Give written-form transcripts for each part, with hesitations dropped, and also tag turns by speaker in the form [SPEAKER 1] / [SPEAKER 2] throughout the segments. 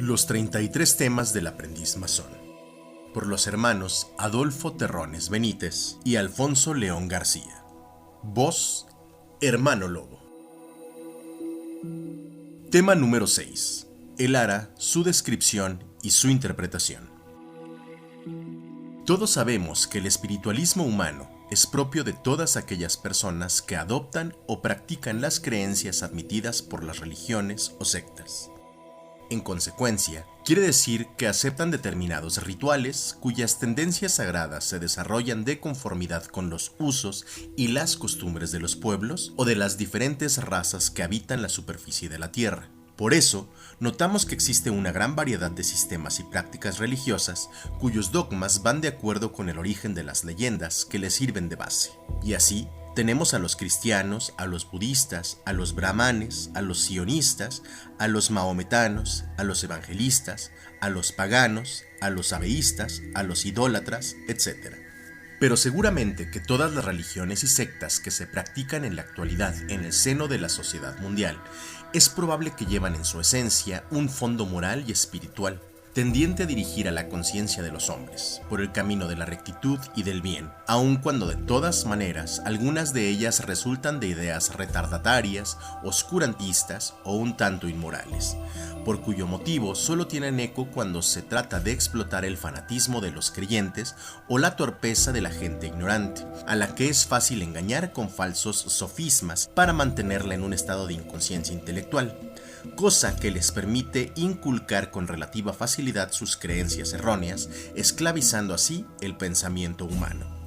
[SPEAKER 1] Los 33 temas del aprendiz masón, por los hermanos Adolfo Terrones Benítez y Alfonso León García. Voz, Hermano Lobo. Tema número 6. El ara, su descripción y su interpretación. Todos sabemos que el espiritualismo humano es propio de todas aquellas personas que adoptan o practican las creencias admitidas por las religiones o sectas. En consecuencia, quiere decir que aceptan determinados rituales cuyas tendencias sagradas se desarrollan de conformidad con los usos y las costumbres de los pueblos o de las diferentes razas que habitan la superficie de la Tierra. Por eso, notamos que existe una gran variedad de sistemas y prácticas religiosas cuyos dogmas van de acuerdo con el origen de las leyendas que les sirven de base. Y así, tenemos a los cristianos, a los budistas, a los brahmanes, a los sionistas, a los mahometanos, a los evangelistas, a los paganos, a los abeístas, a los idólatras, etc. Pero seguramente que todas las religiones y sectas que se practican en la actualidad en el seno de la sociedad mundial es probable que llevan en su esencia un fondo moral y espiritual, tendiente a dirigir a la conciencia de los hombres por el camino de la rectitud y del bien, aun cuando de todas maneras algunas de ellas resultan de ideas retardatarias, oscurantistas o un tanto inmorales, por cuyo motivo solo tienen eco cuando se trata de explotar el fanatismo de los creyentes o la torpeza de la gente ignorante, a la que es fácil engañar con falsos sofismas para mantenerla en un estado de inconsciencia intelectual, cosa que les permite inculcar con relativa facilidad sus creencias erróneas, esclavizando así el pensamiento humano.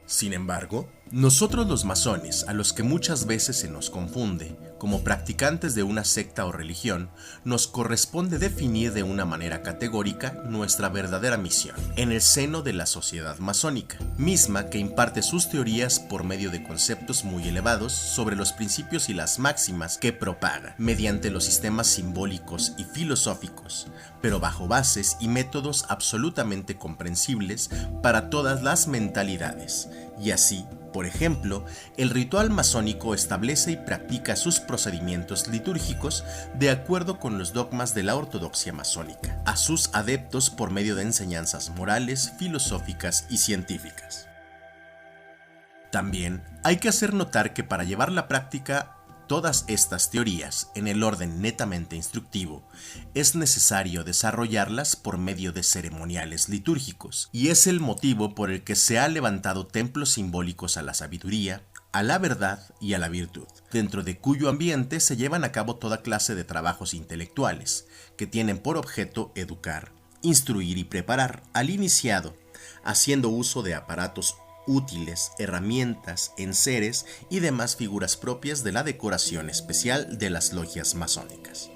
[SPEAKER 1] Sin embargo, nosotros los masones, a los que muchas veces se nos confunde como practicantes de una secta o religión, nos corresponde definir de una manera categórica nuestra verdadera misión en el seno de la sociedad masónica, misma que imparte sus teorías por medio de conceptos muy elevados sobre los principios y las máximas que propaga, mediante los sistemas simbólicos y filosóficos, pero bajo bases y métodos absolutamente comprensibles para todas las mentalidades, y así, por ejemplo, el ritual masónico establece y practica sus procedimientos litúrgicos de acuerdo con los dogmas de la ortodoxia masónica, a sus adeptos por medio de enseñanzas morales, filosóficas y científicas. También hay que hacer notar que para llevar la práctica todas estas teorías en el orden netamente instructivo, es necesario desarrollarlas por medio de ceremoniales litúrgicos, y es el motivo por el que se han levantado templos simbólicos a la sabiduría, a la verdad y a la virtud, dentro de cuyo ambiente se llevan a cabo toda clase de trabajos intelectuales, que tienen por objeto educar, instruir y preparar al iniciado, haciendo uso de aparatos útiles, herramientas, enseres y demás figuras propias de la decoración especial de las logias masónicas.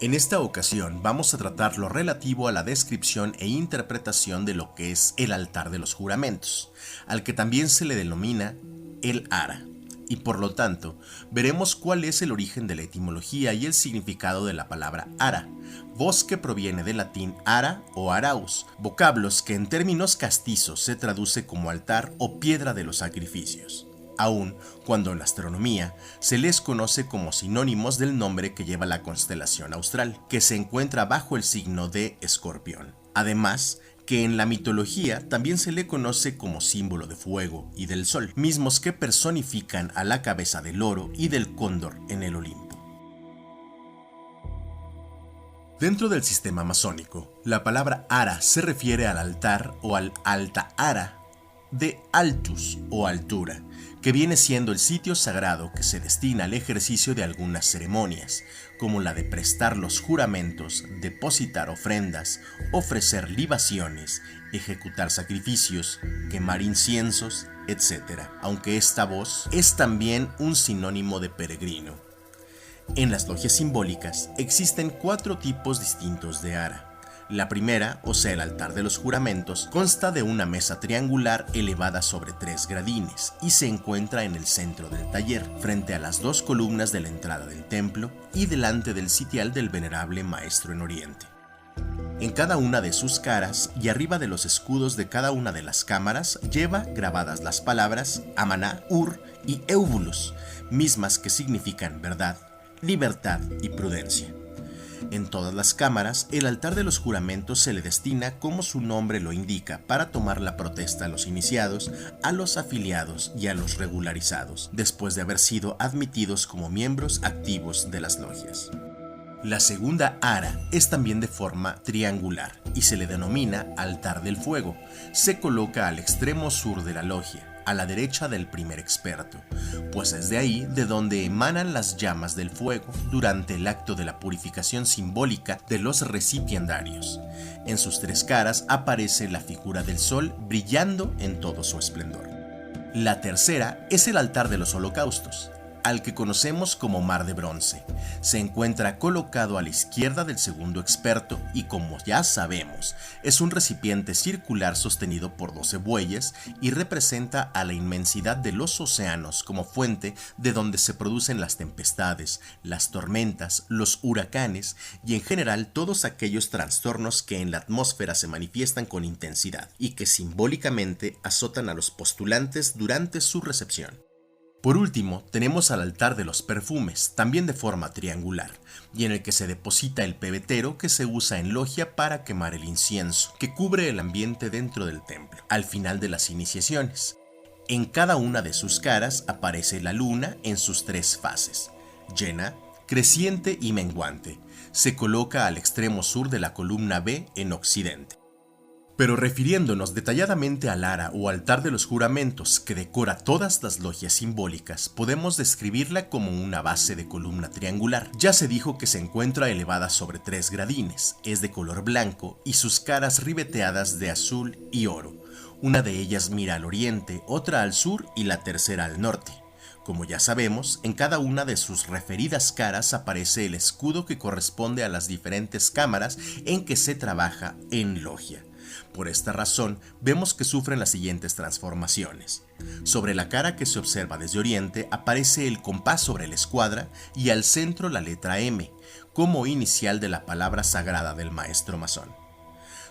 [SPEAKER 1] En esta ocasión vamos a tratar lo relativo a la descripción e interpretación de lo que es el altar de los juramentos, al que también se le denomina el ara, y por lo tanto veremos cuál es el origen de la etimología y el significado de la palabra ara, voz que proviene del latín ara o araus, vocablos que en términos castizos se traduce como altar o piedra de los sacrificios, aun cuando en la astronomía se les conoce como sinónimos del nombre que lleva la constelación austral, que se encuentra bajo el signo de Escorpión. Además, que en la mitología también se le conoce como símbolo de fuego y del sol, mismos que personifican a la cabeza del oro y del cóndor en el Olimpo. Dentro del sistema masónico, la palabra ara se refiere al altar o al alta ara de altus o altura, que viene siendo el sitio sagrado que se destina al ejercicio de algunas ceremonias, como la de prestar los juramentos, depositar ofrendas, ofrecer libaciones, ejecutar sacrificios, quemar inciensos, etc., aunque esta voz es también un sinónimo de peregrino. En las logias simbólicas existen 4 tipos distintos de ara. La primera, o sea el altar de los juramentos, consta de una mesa triangular elevada sobre 3 gradines y se encuentra en el centro del taller, frente a las 2 columnas de la entrada del templo y delante del sitial del venerable maestro en Oriente. En cada una de sus caras y arriba de los escudos de cada una de las cámaras lleva grabadas las palabras Amaná, Ur y Eubulus, mismas que significan verdad, libertad y prudencia. En todas las cámaras, el altar de los juramentos se le destina como su nombre lo indica para tomar la protesta a los iniciados, a los afiliados y a los regularizados, después de haber sido admitidos como miembros activos de las logias. La segunda ara es también de forma triangular y se le denomina altar del fuego. Se coloca al extremo sur de la logia, a la derecha del primer experto, pues es de ahí de donde emanan las llamas del fuego durante el acto de la purificación simbólica de los recipiendarios. En sus tres caras aparece la figura del sol brillando en todo su esplendor. La tercera es el altar de los holocaustos, al que conocemos como mar de bronce. Se encuentra colocado a la izquierda del segundo experto y, como ya sabemos, es un recipiente circular sostenido por 12 bueyes y representa a la inmensidad de los océanos como fuente de donde se producen las tempestades, las tormentas, los huracanes y en general todos aquellos trastornos que en la atmósfera se manifiestan con intensidad y que simbólicamente azotan a los postulantes durante su recepción. Por último, tenemos al altar de los perfumes, también de forma triangular, y en el que se deposita el pebetero que se usa en logia para quemar el incienso, que cubre el ambiente dentro del templo, al final de las iniciaciones. En cada una de sus caras aparece la luna en sus tres fases, llena, creciente y menguante. Se coloca al extremo sur de la columna B en occidente. Pero refiriéndonos detalladamente al ara o altar de los juramentos que decora todas las logias simbólicas, podemos describirla como una base de columna triangular. Ya se dijo que se encuentra elevada sobre 3 gradines, es de color blanco y sus caras ribeteadas de azul y oro. Una de ellas mira al oriente, otra al sur y la tercera al norte. Como ya sabemos, en cada una de sus referidas caras aparece el escudo que corresponde a las diferentes cámaras en que se trabaja en logia. Por esta razón, vemos que sufren las siguientes transformaciones. Sobre la cara que se observa desde oriente aparece el compás sobre la escuadra y al centro la letra M, como inicial de la palabra sagrada del maestro masón.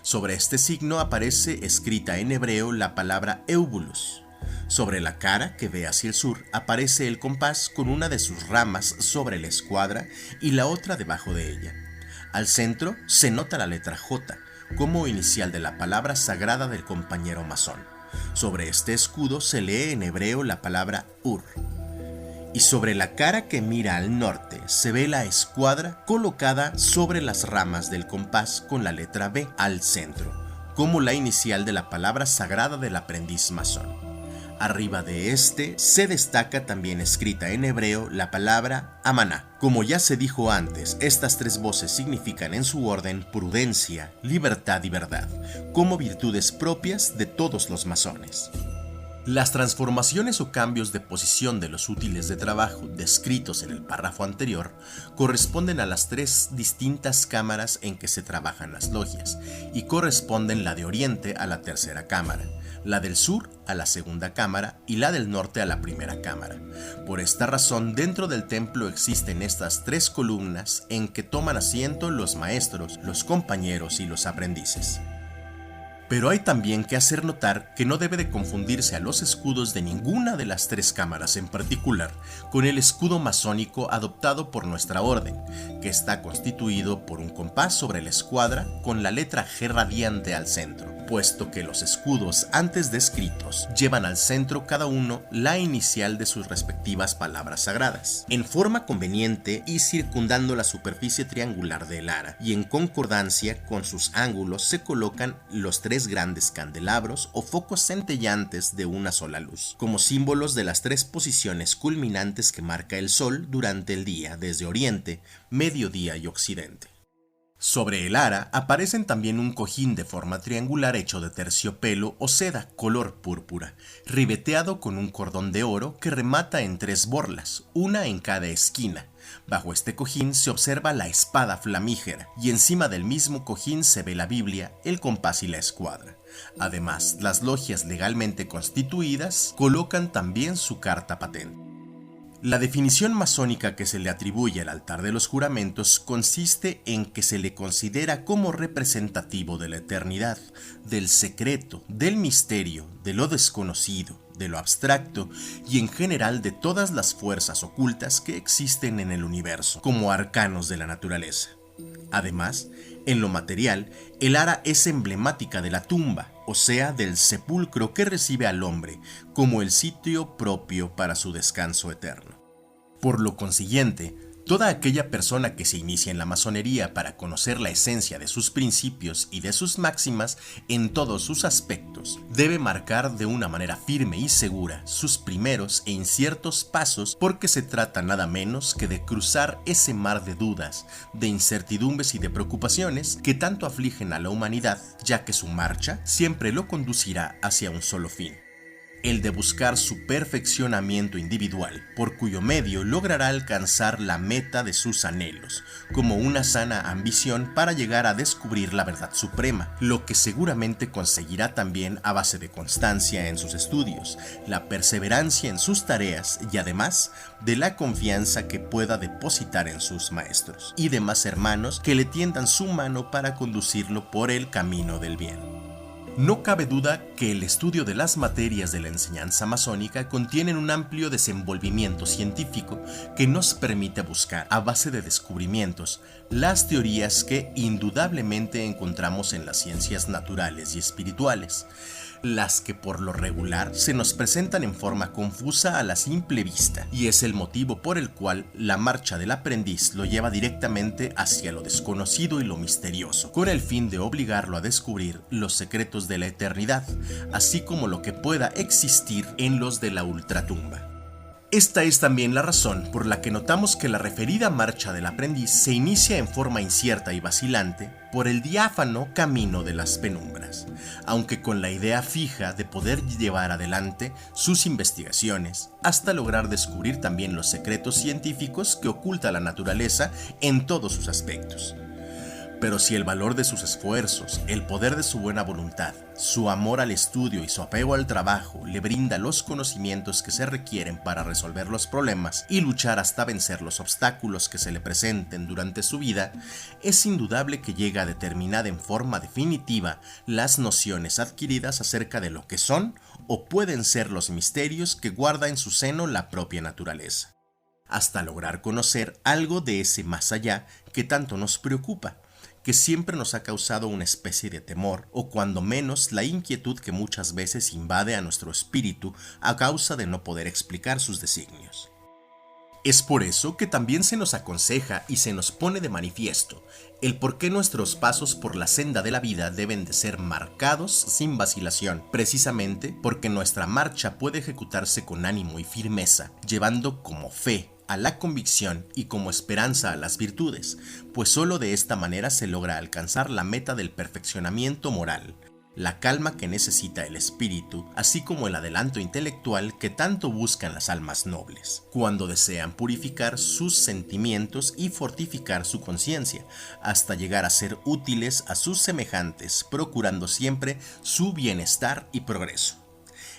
[SPEAKER 1] Sobre este signo aparece escrita en hebreo la palabra Eubulus. Sobre la cara que ve hacia el sur aparece el compás con una de sus ramas sobre la escuadra y la otra debajo de ella. Al centro se nota la letra J, como inicial de la palabra sagrada del compañero masón. Sobre este escudo se lee en hebreo la palabra Ur. Y sobre la cara que mira al norte se ve la escuadra colocada sobre las ramas del compás con la letra B al centro, como la inicial de la palabra sagrada del aprendiz masón. Arriba de este se destaca también escrita en hebreo la palabra Amaná. Como ya se dijo antes, estas 3 voces significan en su orden prudencia, libertad y verdad, como virtudes propias de todos los masones. Las transformaciones o cambios de posición de los útiles de trabajo descritos en el párrafo anterior corresponden a las 3 distintas cámaras en que se trabajan las logias y corresponden la de oriente a la tercera cámara, la del sur a la segunda cámara y la del norte a la primera cámara. Por esta razón, dentro del templo existen estas 3 columnas en que toman asiento los maestros, los compañeros y los aprendices. Pero hay también que hacer notar que no debe de confundirse a los escudos de ninguna de las 3 cámaras en particular con el escudo masónico adoptado por nuestra orden, que está constituido por un compás sobre la escuadra con la letra G radiante al centro, puesto que los escudos antes descritos llevan al centro cada uno la inicial de sus respectivas palabras sagradas, en forma conveniente y circundando la superficie triangular del ara, y en concordancia con sus ángulos se colocan los 3 grandes candelabros o focos centellantes de una sola luz, como símbolos de las 3 posiciones culminantes que marca el sol durante el día desde oriente, mediodía y occidente. Sobre el ara aparecen también un cojín de forma triangular hecho de terciopelo o seda color púrpura, ribeteado con un cordón de oro que remata en 3 borlas, una en cada esquina. Bajo este cojín se observa la espada flamígera y encima del mismo cojín se ve la Biblia, el compás y la escuadra. Además, las logias legalmente constituidas colocan también su carta patente. La definición masónica que se le atribuye al altar de los juramentos consiste en que se le considera como representativo de la eternidad, del secreto, del misterio, de lo desconocido, de lo abstracto y en general de todas las fuerzas ocultas que existen en el universo, como arcanos de la naturaleza. Además, en lo material, el ara es emblemática de la tumba, o sea, del sepulcro que recibe al hombre como el sitio propio para su descanso eterno. Por lo consiguiente, toda aquella persona que se inicia en la masonería para conocer la esencia de sus principios y de sus máximas en todos sus aspectos, debe marcar de una manera firme y segura sus primeros e inciertos pasos, porque se trata nada menos que de cruzar ese mar de dudas, de incertidumbres y de preocupaciones que tanto afligen a la humanidad, ya que su marcha siempre lo conducirá hacia un solo fin: el de buscar su perfeccionamiento individual, por cuyo medio logrará alcanzar la meta de sus anhelos, como una sana ambición para llegar a descubrir la verdad suprema, lo que seguramente conseguirá también a base de constancia en sus estudios, la perseverancia en sus tareas y además de la confianza que pueda depositar en sus maestros y demás hermanos que le tiendan su mano para conducirlo por el camino del bien. No cabe duda que el estudio de las materias de la enseñanza masónica contienen un amplio desenvolvimiento científico que nos permite buscar, a base de descubrimientos, las teorías que indudablemente encontramos en las ciencias naturales y espirituales, las que por lo regular se nos presentan en forma confusa a la simple vista, y es el motivo por el cual la marcha del aprendiz lo lleva directamente hacia lo desconocido y lo misterioso, con el fin de obligarlo a descubrir los secretos de la eternidad, así como lo que pueda existir en los de la ultratumba. Esta es también la razón por la que notamos que la referida marcha del aprendiz se inicia en forma incierta y vacilante por el diáfano camino de las penumbras, aunque con la idea fija de poder llevar adelante sus investigaciones hasta lograr descubrir también los secretos científicos que oculta la naturaleza en todos sus aspectos. Pero si el valor de sus esfuerzos, el poder de su buena voluntad, su amor al estudio y su apego al trabajo le brinda los conocimientos que se requieren para resolver los problemas y luchar hasta vencer los obstáculos que se le presenten durante su vida, es indudable que llega a determinar en forma definitiva las nociones adquiridas acerca de lo que son o pueden ser los misterios que guarda en su seno la propia naturaleza, hasta lograr conocer algo de ese más allá que tanto nos preocupa, que siempre nos ha causado una especie de temor, o cuando menos la inquietud que muchas veces invade a nuestro espíritu a causa de no poder explicar sus designios. Es por eso que también se nos aconseja y se nos pone de manifiesto el por qué nuestros pasos por la senda de la vida deben de ser marcados sin vacilación, precisamente porque nuestra marcha puede ejecutarse con ánimo y firmeza, llevando como fe a la convicción y como esperanza a las virtudes, pues solo de esta manera se logra alcanzar la meta del perfeccionamiento moral, la calma que necesita el espíritu, así como el adelanto intelectual que tanto buscan las almas nobles, cuando desean purificar sus sentimientos y fortificar su conciencia, hasta llegar a ser útiles a sus semejantes, procurando siempre su bienestar y progreso.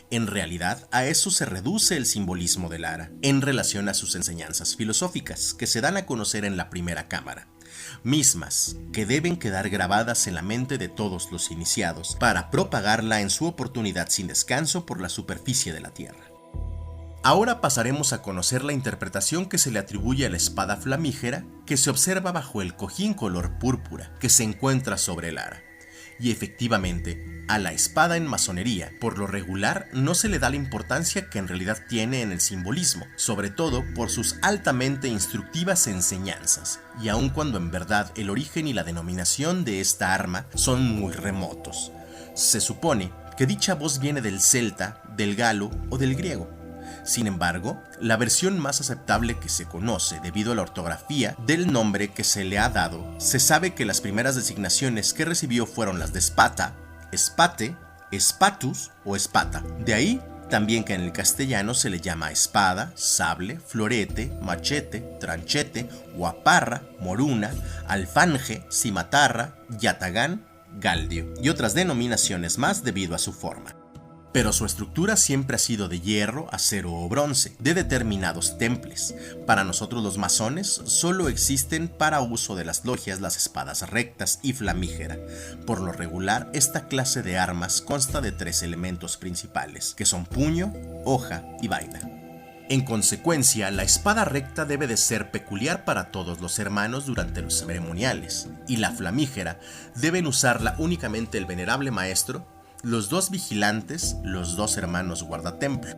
[SPEAKER 1] En realidad, a eso se reduce el simbolismo del ara, en relación a sus enseñanzas filosóficas, que se dan a conocer en la primera cámara, mismas que deben quedar grabadas en la mente de todos los iniciados para propagarla en su oportunidad sin descanso por la superficie de la tierra. Ahora pasaremos a conocer la interpretación que se le atribuye a la espada flamígera que se observa bajo el cojín color púrpura que se encuentra sobre el ara. Y efectivamente, a la espada en masonería, por lo regular, no se le da la importancia que en realidad tiene en el simbolismo, sobre todo por sus altamente instructivas enseñanzas, y aun cuando en verdad el origen y la denominación de esta arma son muy remotos. Se supone que dicha voz viene del celta, del galo o del griego. Sin embargo, la versión más aceptable que se conoce debido a la ortografía del nombre que se le ha dado, se sabe que las primeras designaciones que recibió fueron las de espata, espate, espatus o espata. De ahí también que en el castellano se le llama espada, sable, florete, machete, tranchete, guaparra, moruna, alfanje, cimatarra, yatagán, galdio y otras denominaciones más debido a su forma. Pero su estructura siempre ha sido de hierro, acero o bronce, de determinados temples. Para nosotros los masones, solo existen para uso de las logias las espadas rectas y flamígera. Por lo regular, esta clase de armas consta de 3 elementos principales, que son puño, hoja y vaina. En consecuencia, la espada recta debe de ser peculiar para todos los hermanos durante los ceremoniales, y la flamígera deben usarla únicamente el venerable maestro, los dos vigilantes, los dos hermanos guardatemplo.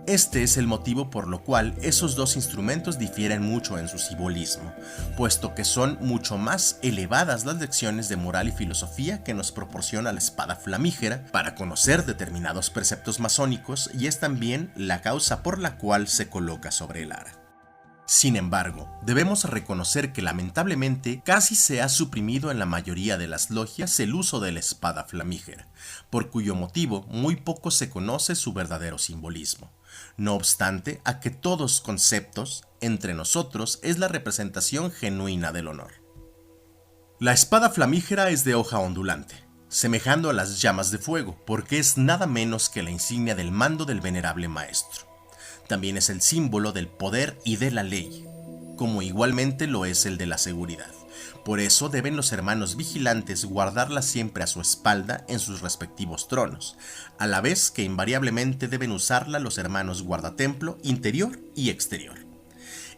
[SPEAKER 1] Este es el motivo por lo cual esos dos instrumentos difieren mucho en su simbolismo, puesto que son mucho más elevadas las lecciones de moral y filosofía que nos proporciona la espada flamígera para conocer determinados preceptos masónicos, y es también la causa por la cual se coloca sobre el ara. Sin embargo, debemos reconocer que lamentablemente casi se ha suprimido en la mayoría de las logias el uso de la espada flamígera, por cuyo motivo muy poco se conoce su verdadero simbolismo. No obstante, a que todos conceptos, entre nosotros, es la representación genuina del honor. La espada flamígera es de hoja ondulante, semejando a las llamas de fuego, porque es nada menos que la insignia del mando del venerable maestro. También es el símbolo del poder y de la ley, como igualmente lo es el de la seguridad. Por eso deben los hermanos vigilantes guardarla siempre a su espalda en sus respectivos tronos, a la vez que invariablemente deben usarla los hermanos guardatemplo interior y exterior.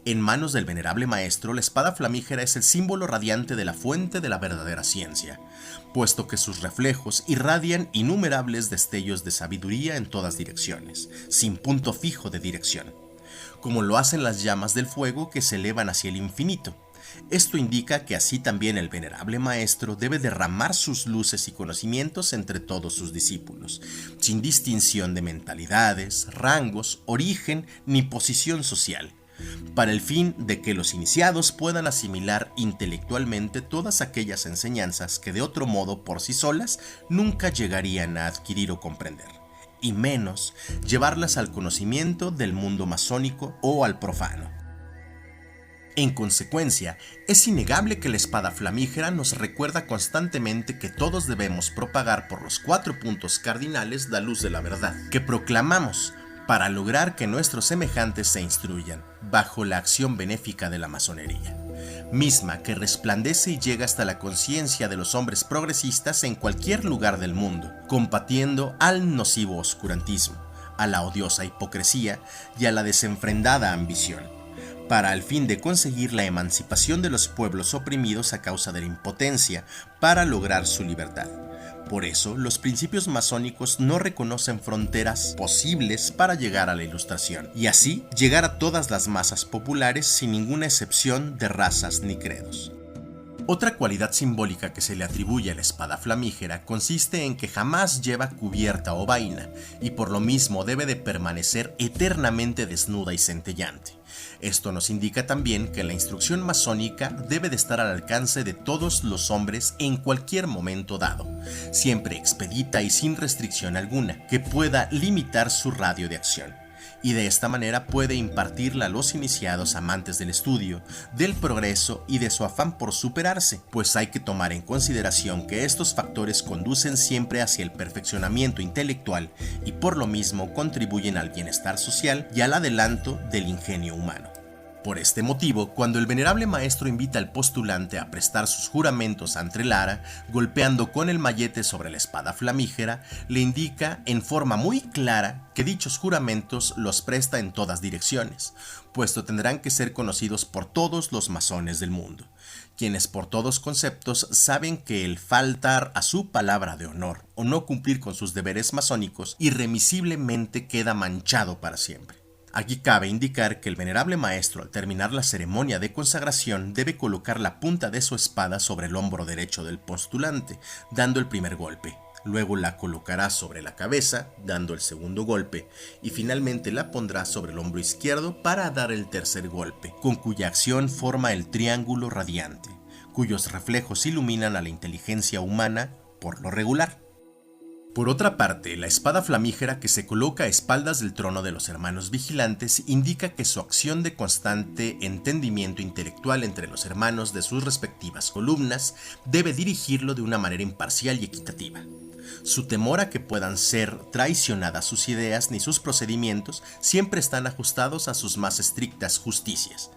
[SPEAKER 1] En manos del venerable maestro, la espada flamígera es el símbolo radiante de la fuente de la verdadera ciencia, puesto que sus reflejos irradian innumerables destellos de sabiduría en todas direcciones, sin punto fijo de dirección, como lo hacen las llamas del fuego que se elevan hacia el infinito. Esto indica que así también el venerable maestro debe derramar sus luces y conocimientos entre todos sus discípulos, sin distinción de mentalidades, rangos, origen ni posición social, para el fin de que los iniciados puedan asimilar intelectualmente todas aquellas enseñanzas que de otro modo por sí solas nunca llegarían a adquirir o comprender, y menos llevarlas al conocimiento del mundo masónico o al profano. En consecuencia, es innegable que la espada flamígera nos recuerda constantemente que todos debemos propagar por los 4 puntos cardinales la luz de la verdad, que proclamamos, para lograr que nuestros semejantes se instruyan, bajo la acción benéfica de la masonería, misma que resplandece y llega hasta la conciencia de los hombres progresistas en cualquier lugar del mundo, combatiendo al nocivo oscurantismo, a la odiosa hipocresía y a la desenfrendada ambición, para al fin de conseguir la emancipación de los pueblos oprimidos a causa de la impotencia para lograr su libertad. Por eso, los principios masónicos no reconocen fronteras posibles para llegar a la ilustración, y así llegar a todas las masas populares sin ninguna excepción de razas ni credos. Otra cualidad simbólica que se le atribuye a la espada flamígera consiste en que jamás lleva cubierta o vaina, y por lo mismo debe de permanecer eternamente desnuda y centellante. Esto nos indica también que la instrucción masónica debe de estar al alcance de todos los hombres en cualquier momento dado, siempre expedita y sin restricción alguna, que pueda limitar su radio de acción, y de esta manera puede impartirla a los iniciados amantes del estudio, del progreso y de su afán por superarse, pues hay que tomar en consideración que estos factores conducen siempre hacia el perfeccionamiento intelectual y por lo mismo contribuyen al bienestar social y al adelanto del ingenio humano. Por este motivo, cuando el venerable maestro invita al postulante a prestar sus juramentos ante el ara, golpeando con el mayete sobre la espada flamígera, le indica en forma muy clara que dichos juramentos los presta en todas direcciones, puesto tendrán que ser conocidos por todos los masones del mundo, quienes por todos conceptos saben que el faltar a su palabra de honor o no cumplir con sus deberes masónicos irremisiblemente queda manchado para siempre. Aquí cabe indicar que el venerable maestro, al terminar la ceremonia de consagración, debe colocar la punta de su espada sobre el hombro derecho del postulante, dando el primer golpe. Luego la colocará sobre la cabeza, dando el segundo golpe, y finalmente la pondrá sobre el hombro izquierdo para dar el tercer golpe, con cuya acción forma el triángulo radiante, cuyos reflejos iluminan a la inteligencia humana por lo regular. Por otra parte, la espada flamígera que se coloca a espaldas del trono de los hermanos vigilantes indica que su acción de constante entendimiento intelectual entre los hermanos de sus respectivas columnas debe dirigirlo de una manera imparcial y equitativa. Su temor a que puedan ser traicionadas sus ideas ni sus procedimientos siempre están ajustados a sus más estrictas justicias,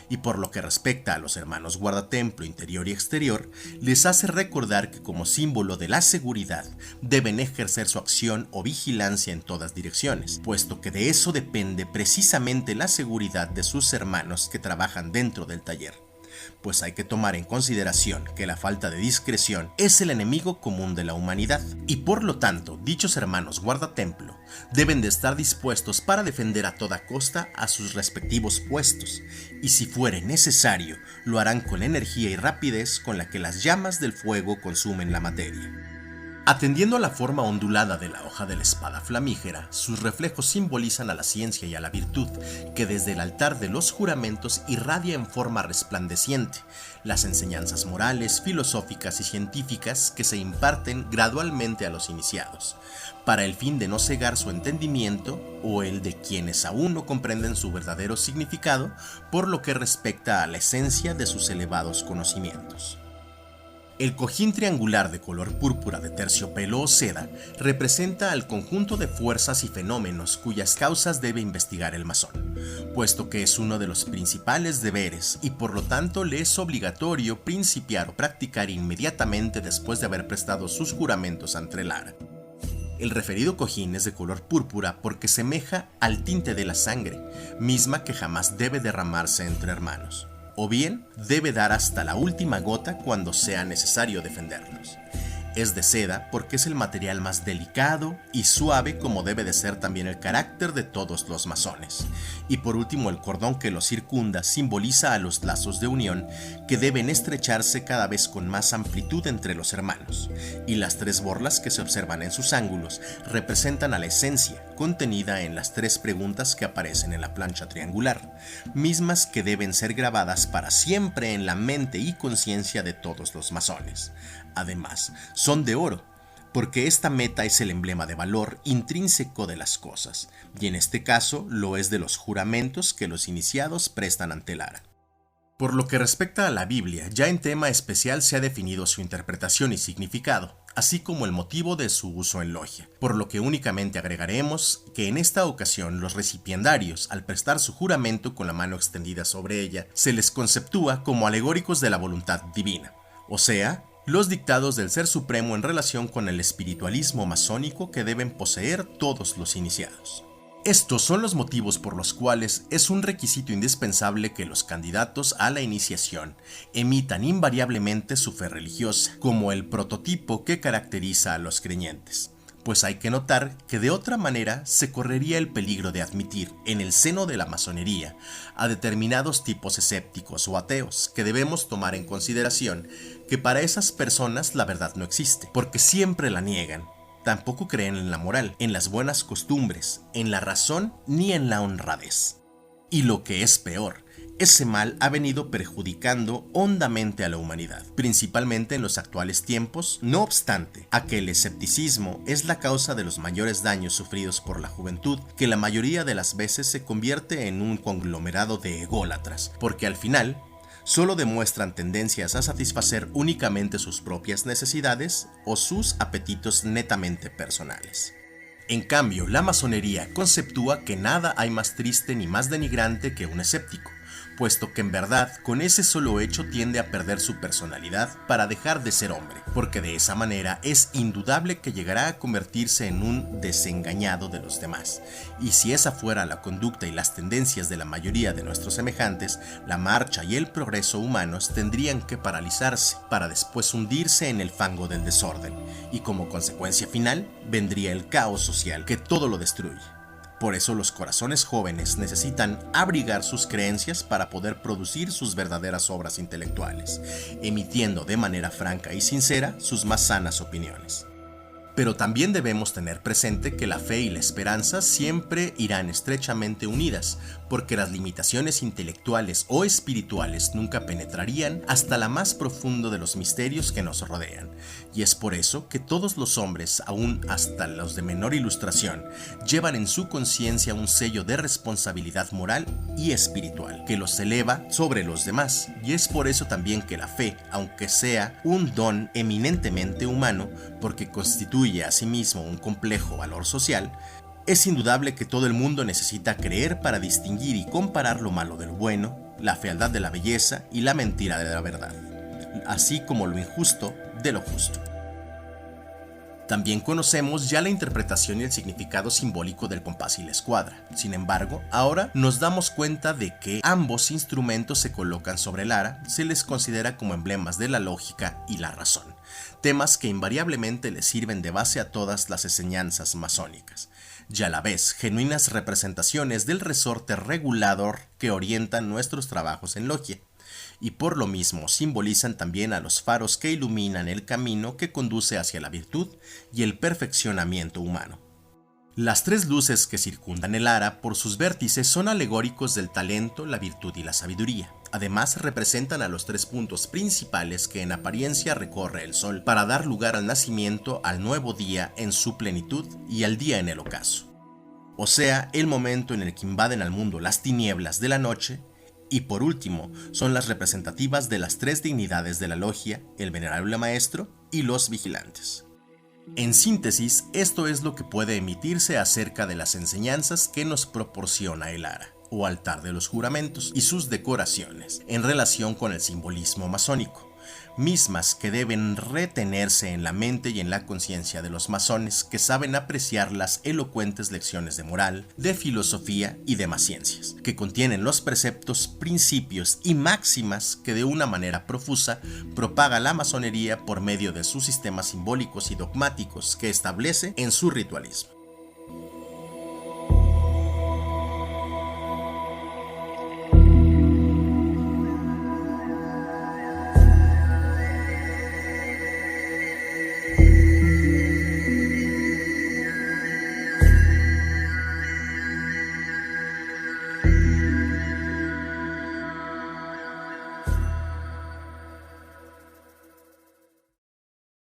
[SPEAKER 1] Y por lo que respecta a los hermanos guardatemplo interior y exterior, les hace recordar que como símbolo de la seguridad deben ejercer su acción o vigilancia en todas direcciones, puesto que de eso depende precisamente la seguridad de sus hermanos que trabajan dentro del taller. Pues hay que tomar en consideración que la falta de discreción es el enemigo común de la humanidad, y por lo tanto dichos hermanos guardatemplo deben de estar dispuestos para defender a toda costa a sus respectivos puestos, y si fuere necesario lo harán con la energía y rapidez con la que las llamas del fuego consumen la materia. Atendiendo a la forma ondulada de la hoja de la espada flamígera, sus reflejos simbolizan a la ciencia y a la virtud, que desde el altar de los juramentos irradia en forma resplandeciente las enseñanzas morales, filosóficas y científicas que se imparten gradualmente a los iniciados, para el fin de no cegar su entendimiento o el de quienes aún no comprenden su verdadero significado por lo que respecta a la esencia de sus elevados conocimientos. El cojín triangular de color púrpura de terciopelo o seda representa al conjunto de fuerzas y fenómenos cuyas causas debe investigar el masón, puesto que es uno de los principales deberes y por lo tanto le es obligatorio principiar o practicar inmediatamente después de haber prestado sus juramentos ante el Ara. El referido cojín es de color púrpura porque semeja al tinte de la sangre, misma que jamás debe derramarse entre hermanos, o bien debe dar hasta la última gota cuando sea necesario defendernos. Es de seda porque es el material más delicado y suave, como debe de ser también el carácter de todos los masones. Y por último, el cordón que lo circunda simboliza a los lazos de unión que deben estrecharse cada vez con más amplitud entre los hermanos. Y las tres borlas que se observan en sus ángulos representan a la esencia contenida en las tres preguntas que aparecen en la plancha triangular, mismas que deben ser grabadas para siempre en la mente y conciencia de todos los masones. Además, son de oro, porque esta meta es el emblema de valor intrínseco de las cosas, y en este caso lo es de los juramentos que los iniciados prestan ante el Ara. Por lo que respecta a la Biblia, ya en tema especial se ha definido su interpretación y significado, así como el motivo de su uso en logia, por lo que únicamente agregaremos que en esta ocasión los recipiendarios, al prestar su juramento con la mano extendida sobre ella, se les conceptúa como alegóricos de la voluntad divina, o sea, los dictados del Ser Supremo en relación con el espiritualismo masónico que deben poseer todos los iniciados. Estos son los motivos por los cuales es un requisito indispensable que los candidatos a la iniciación emitan invariablemente su fe religiosa, como el prototipo que caracteriza a los creyentes. Pues hay que notar que de otra manera se correría el peligro de admitir en el seno de la masonería a determinados tipos escépticos o ateos que debemos tomar en consideración que para esas personas la verdad no existe, porque siempre la niegan. Tampoco creen en la moral, en las buenas costumbres, en la razón ni en la honradez. Y lo que es peor, ese mal ha venido perjudicando hondamente a la humanidad, principalmente en los actuales tiempos, no obstante a que el escepticismo es la causa de los mayores daños sufridos por la juventud, que la mayoría de las veces se convierte en un conglomerado de ególatras, porque al final solo demuestran tendencias a satisfacer únicamente sus propias necesidades o sus apetitos netamente personales. En cambio, la masonería conceptúa que nada hay más triste ni más denigrante que un escéptico, puesto que en verdad con ese solo hecho tiende a perder su personalidad para dejar de ser hombre, porque de esa manera es indudable que llegará a convertirse en un desengañado de los demás. Y si esa fuera la conducta y las tendencias de la mayoría de nuestros semejantes, la marcha y el progreso humanos tendrían que paralizarse para después hundirse en el fango del desorden, y como consecuencia final vendría el caos social que todo lo destruye. Por eso los corazones jóvenes necesitan abrigar sus creencias para poder producir sus verdaderas obras intelectuales, emitiendo de manera franca y sincera sus más sanas opiniones. Pero también debemos tener presente que la fe y la esperanza siempre irán estrechamente unidas, porque las limitaciones intelectuales o espirituales nunca penetrarían hasta la más profundo de los misterios que nos rodean, y es por eso que todos los hombres, aún hasta los de menor ilustración, llevan en su conciencia un sello de responsabilidad moral y espiritual, que los eleva sobre los demás, y es por eso también que la fe, aunque sea un don eminentemente humano, porque constituye asimismo un complejo valor social, es indudable que todo el mundo necesita creer para distinguir y comparar lo malo del bueno, la fealdad de la belleza y la mentira de la verdad, así como lo injusto de lo justo. También conocemos ya la interpretación y el significado simbólico del compás y la escuadra. Sin embargo, ahora nos damos cuenta de que ambos instrumentos se colocan sobre el ara, se les considera como emblemas de la lógica y la razón, temas que invariablemente les sirven de base a todas las enseñanzas masónicas, y a la vez genuinas representaciones del resorte regulador que orientan nuestros trabajos en logia, y por lo mismo simbolizan también a los faros que iluminan el camino que conduce hacia la virtud y el perfeccionamiento humano. Las tres luces que circundan el ara por sus vértices son alegóricos del talento, la virtud y la sabiduría. Además, representan a los tres puntos principales que en apariencia recorre el sol para dar lugar al nacimiento al nuevo día en su plenitud y al día en el ocaso. O sea, el momento en el que invaden al mundo las tinieblas de la noche. Y por último, son las representativas de las tres dignidades de la logia, el venerable maestro y los vigilantes. En síntesis, esto es lo que puede emitirse acerca de las enseñanzas que nos proporciona el ara, o altar de los juramentos, y sus decoraciones, en relación con el simbolismo masónico, mismas que deben retenerse en la mente y en la conciencia de los masones que saben apreciar las elocuentes lecciones de moral, de filosofía y demás ciencias, que contienen los preceptos, principios y máximas que de una manera profusa propaga la masonería por medio de sus sistemas simbólicos y dogmáticos que establece en su ritualismo.